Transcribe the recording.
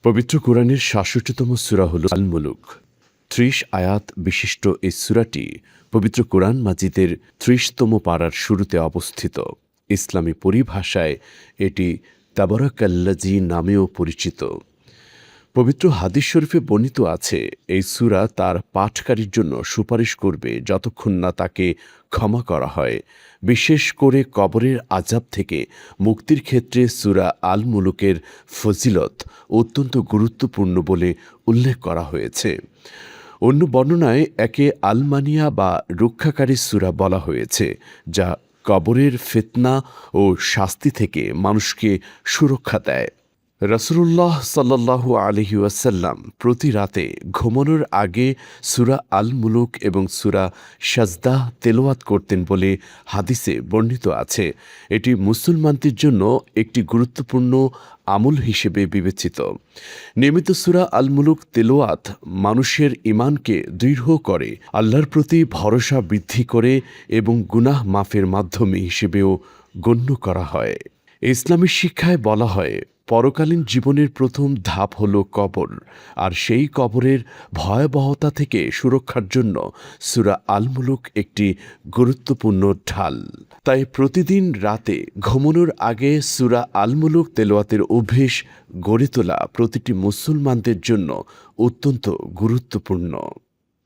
পবিত্র কোরআনের ৬৭তম সূরা হল আল মুলুক। ৩০ আয়াত বিশিষ্ট এই সূরাটি পবিত্র কোরআন মাজিদের ৩০তম পারার শুরুতে অবস্থিত। ইসলামী পরিভাষায় এটি তাবারাকাল্লাযী নামেও পরিচিত। পবিত্র হাদিস শরীফে বর্ণিত আছে, এই সূরা তার পাঠকারীর জন্য সুপারিশ করবে যতক্ষণ না তাকে ক্ষমা করা হয়। বিশেষ করে কবরের আযাব থেকে মুক্তির ক্ষেত্রে সূরা আল মুলুকের ফজিলত অত্যন্ত গুরুত্বপূর্ণ বলে উল্লেখ করা হয়েছে। অন্য বর্ণনায় একে আলমানিয়া বা রক্ষাকারী সূরা বলা হয়েছে, যা কবরের ফিতনা ও শাস্তি থেকে মানুষকে সুরক্ষা দেয়। রাসূলুল্লাহ সাল্লাল্লাহু আলাইহি ওয়াসাল্লাম প্রতি রাতে ঘুমানোর আগে সূরা আল মুলুক এবং সূরা সাজদাহ তেলাওয়াত করতেন বলে হাদিসে বর্ণিত আছে। এটি মুসলমানদের জন্য একটি গুরুত্বপূর্ণ আমল হিসেবে বিবেচিত। নিয়মিত সূরা আল মুলুক তেলাওয়াত মানুষের ঈমানকে দৃঢ় করে, আল্লাহর প্রতি ভরসা বৃদ্ধি করে এবং গুনাহ মাফের মাধ্যম হিসেবেও গণ্য করা হয়। ইসলামী শিক্ষায় বলা হয়, পরকালীন জীবনের প্রথম ধাপ হল কবর, আর সেই কবরের ভয়াবহতা থেকে সুরক্ষার জন্য সূরা আল মুলুক একটি গুরুত্বপূর্ণ ঢাল। তাই প্রতিদিন রাতে ঘুমানোর আগে সূরা আল মুলুক তেলাওয়াতের অভ্যেস গড়ে তোলা প্রতিটি মুসলমানদের জন্য অত্যন্ত গুরুত্বপূর্ণ।